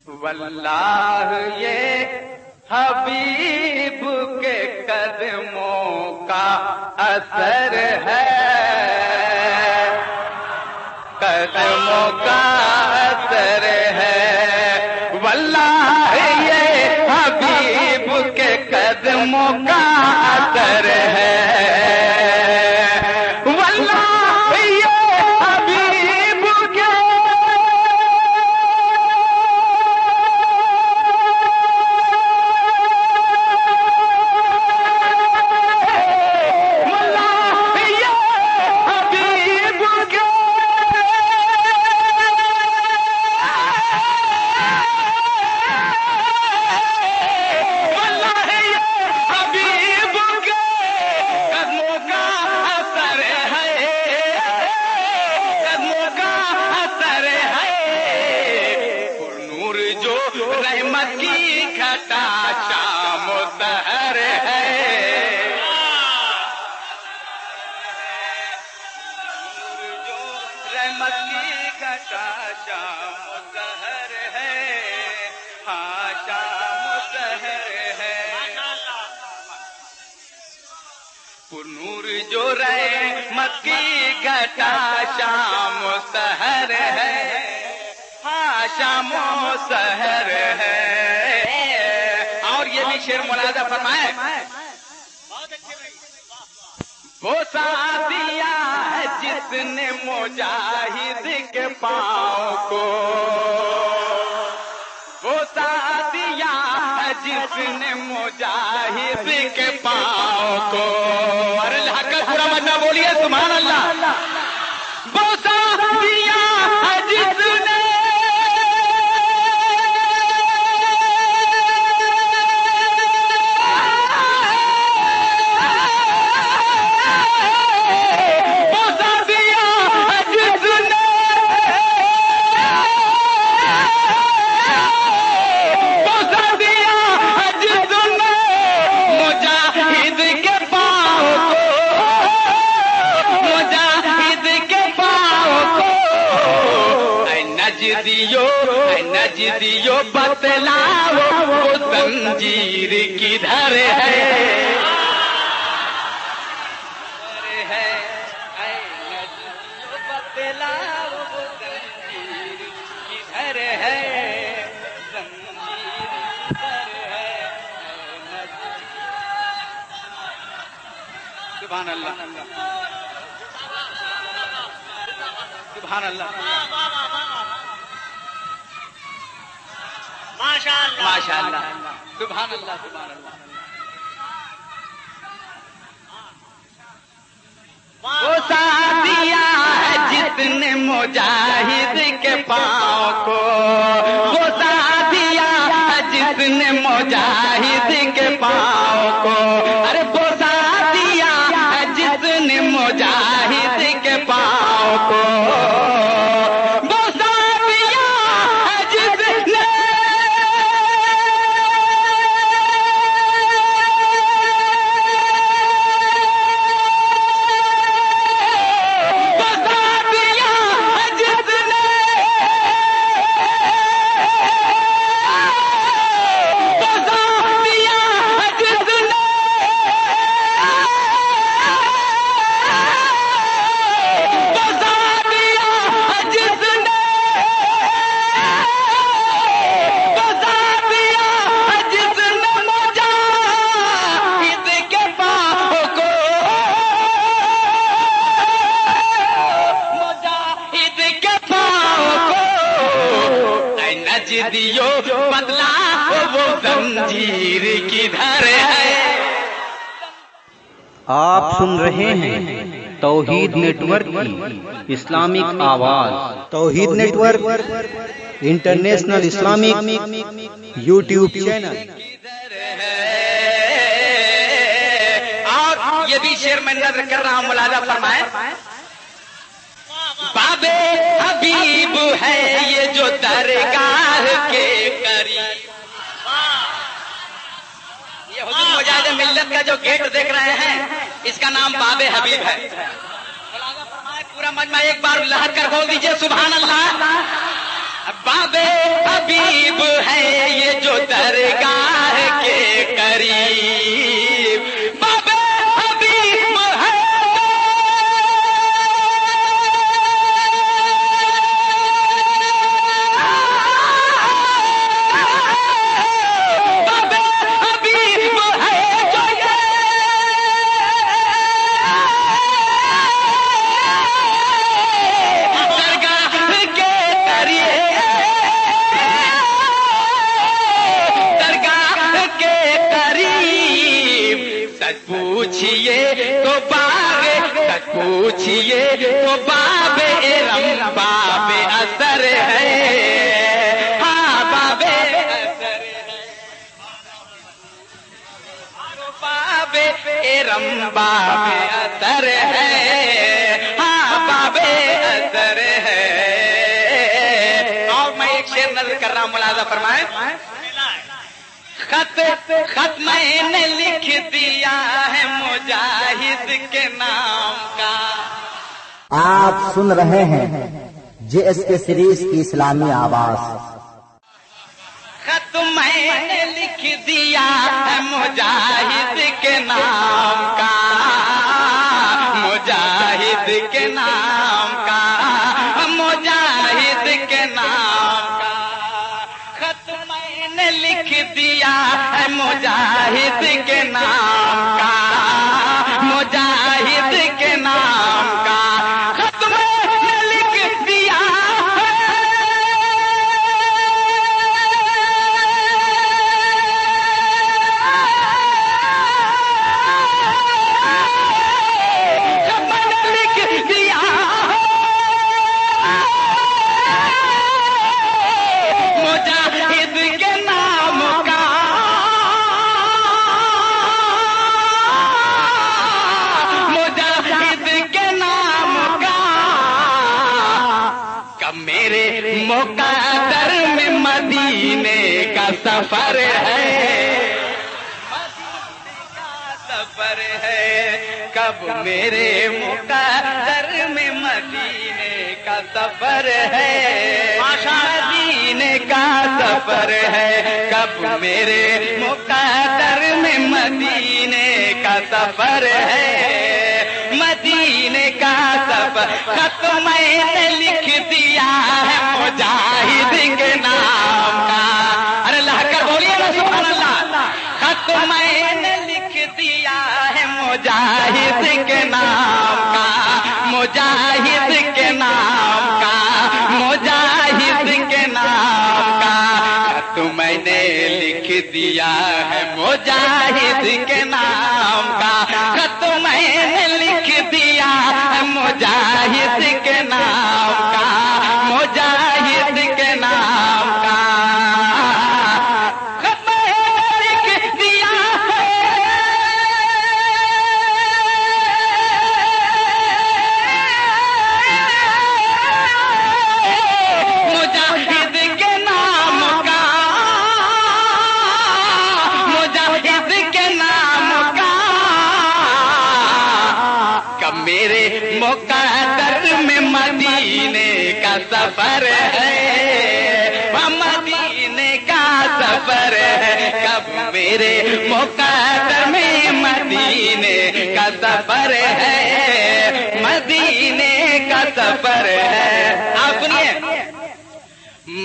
واللہ یہ حبیب کے قدموں کا اثر ہے، قدموں کا اثر ہے، واللہ یہ حبیب کے قدموں کا اثر ہے، رحمت کی گھٹا شام و سحر ہے، جو رحمت کی گھٹا شام و سحر ہے، ہاں شام و سحر ہے، پر نور جو رحمت کی گھٹا شام و سحر ہے، شام و سحر ہے۔ اور یہ بھی شعر ملاحظہ فرمائے، وہ ساتھیا ہے جس نے مجاہد کے پاؤں کو، وہ ساتھیا ہے جس نے مجاہد کے پاؤں کو، ارے حق کا پورا مطلب بولیے سبحان اللہ، وہ ساتھیا ہے جس نے نجدیو بتلاؤ وہ زنجیر کدھر ہے، بتلاؤ وہ زنجیر کدھر ہے، زنجیر کدھر ہے، سبحان اللہ سبحان اللہ ماشاء اللہ سبحان اللہ سبحان اللہ، وہ ساتھیا ہے جس نے مجاہد کے پاؤں کو، وہ ساتھیا ہے جس نے مجاہد کے پاؤں کو، ارے وہ ساتھیا ہے جس نے مجاہد کے پاؤں کو، بدلا وہ زنجیر کدھر ہے۔ آپ سن رہے ہیں توحید نیٹ ورک کی اسلامک آواز، توحید network international Islamic YouTube channel. اور یہ بھی شعر میں نظر کر رہا ہوں، ملاحظہ فرمائے، بابے حبیب ہے یہ جو درگاہ کے قریب، یہ حضور مجاہد ملت کا جو گیٹ دیکھ رہے ہیں اس کا نام باب حبیب ہے۔ پورا مجمع ایک بار لہر کر بول دیجئے سبحان اللہ، باب حبیب حبیب ہے یہ جو درگاہ کے قریب، باب حبیب ہے باب حبیب ہے جو درگاہ کے قریب، درگاہ کے قریب، سچ پوچھئے تو باب، سچ پوچھئے تو باب ارم باب اثر ہے، ہاں باب اثر ہے، باب ارم باب اثر ہے، ہاں باب اثر ہے۔ اور میں ایک شعر نظر کر رہا ہوں، ملاحظہ فرمائیں۔ خط میں نے لکھ دیا ہے مجاہد کے نام کا، آپ سن رہے ہیں جے ایس کے سیریز کی اسلامی آواز۔ خط میں نے لکھ دیا ہے مجاہد کے نام کا، مجاہد کے نام کا، مجاہد کے نام کا، خط میں نے لکھ دیا ہے مجاہد کے نام کا، مجاہد کے نام کا، خط میں نے لکھ دیا مجاہد کے نام کا، مجاہد کے نام کا، کہ میرے مقدر میں مدینے کا سفر ہے، سفر ہے، کب میرے مقدر میں مدینے کا سفر ہے، مدینے کا سفر ہے، کب میرے مقدر میں مدینے کا سفر ہے، مدینے کا سفر، خط میں نے لکھ دیا ہے مجاہد کے نام کا، ارے اللہ کر بولیے نا سبحان اللہ، خط میں نے لکھ دیا ہے مجاہد کے نام کا، مجاہد کے نام کا، مجاہد کے نام کا، خط میں نے لکھ دیا ہے مجاہد کے نام کا، خط میں نے لکھ دیا ہے مجاہد کے نام کا، مجاہد کے نام کا، خط میں نے لکھ دیا ہے مجاہد کے نام کا، مجاہد کے نام کا، کہ میرے مقدر میں مدینے کا سفر ہے، مدینے کا سفر ہے، کب میرے مقدر میں مدینے کا سفر ہے، مدینے کا سفر ہے۔ آپ سنیے،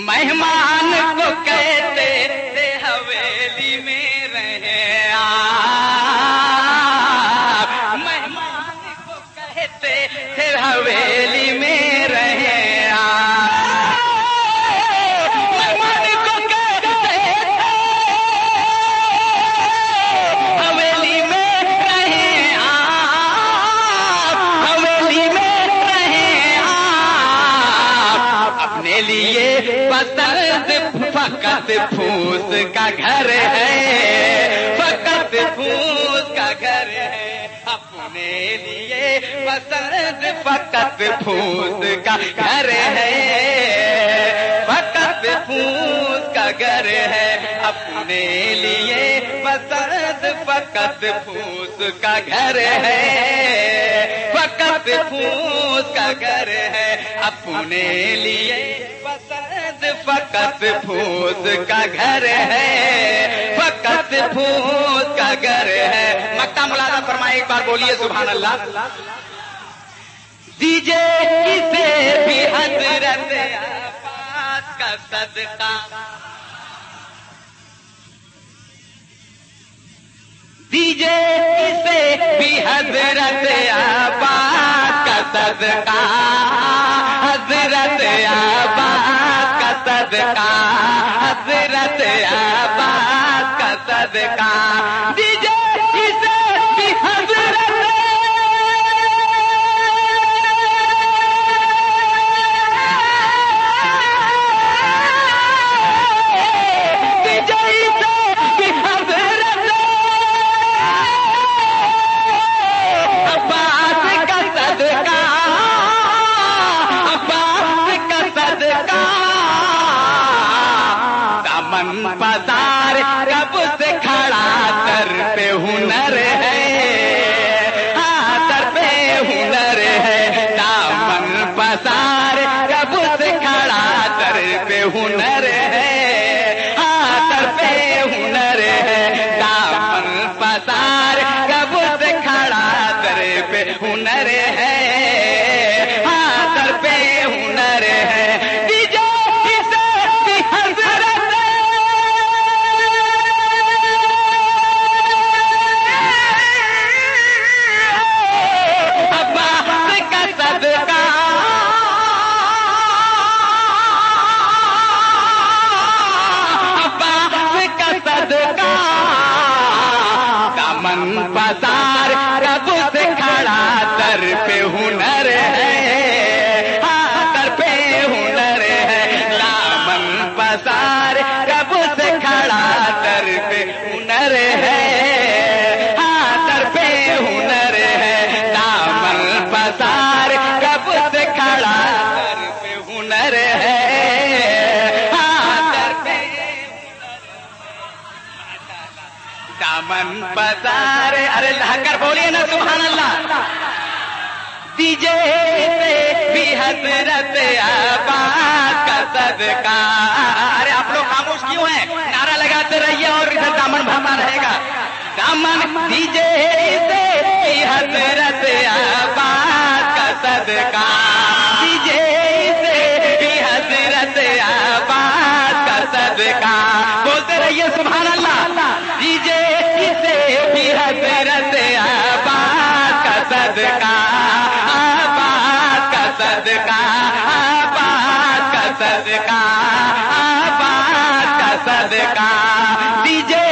مہمان کو کہتے تھے حویلی میں رہے آپ، مہمان کو کہتے تھے حویلی میں رہے آپ، مہمان کو کہتے تھے حویلی میں رہے آپ، حویلی میں رہے آپ، اپنے لیے پسند فقط پھوس کا گھر ہے، فقط پھوس کا گھر ہے، اپنے لیے پسند فقط پھوس کا گھر ہے، فقط پھوس کا گھر ہے، اپنے لیے پسند فقط پھوس کا گھر ہے، فقط پھوس کا گھر ہے، اپنے لیے پسند فقط پھوس کا گھر ہے، فقط پھوس کا گھر ہے. مکتا ملازہ فرمائے، ایک بار بولیے سبحان اللہ. دیجئے کسے بھی حضرت عباس کا صدقہ، دیجئے کسے بھی حضرت عباس کا صدقہ، حضرت عباس کا صدقہ، حضرت عباس کا صدقہ. دیجئے کسے بھی حضرت پسار کب سے کھڑا سر پہ ہنر ہے، ہاں سر پہ ہنر ہے. دامن پسار کب سے کھڑا سر پہ ہنر ہے، ہاں سر پہ ہنر ہے. دامن پسار کب سے کھڑا سر پہ ہنر ہے، ہاں سر پہ ہنر ہے. پسار رب سے کھڑا سر پہ ہنر ہے، ہاں سر پہ ہنر ہے. دامن پسار رب سے کھڑا سر پہ ہنر ہے، ہاں سر پہ ہنر ہے. دامن پسار رب سے کھڑا سر پہ ہنر ہے، ہاں سر پہ دامن پسار. ارے لہ کر بولیے نا سبحان اللہ. دیجئے بھی حضرت عباس کا صدقہ. ارے آپ لوگ خاموش کیوں ہیں؟ نعرہ لگاتے رہیے اور ادھر دامن بھرتا رہے گا. دامن دیجئے بھی حضرت عباس کا صدقہ، دیجئے بھی حضرت عباس کا صدقہ. بولتے رہیے سبحان اللہ. دیجئے بھی حضرت عباس کا صدقہ، عباس کا صدقہ، عباس کا صدقہ، عباس کا صدقہ. دیجئے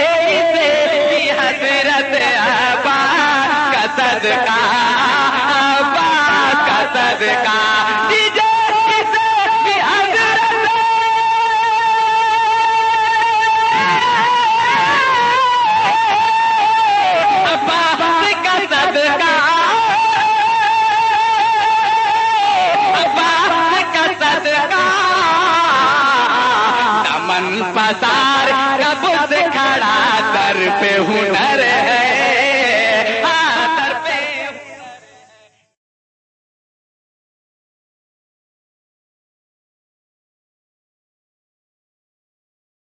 بھی حضرت عباس کا صدقہ، عباس کا صدقہ. دیجئے بھی حضرت پسار رب سے کھڑا سر پہ ہنر ہے.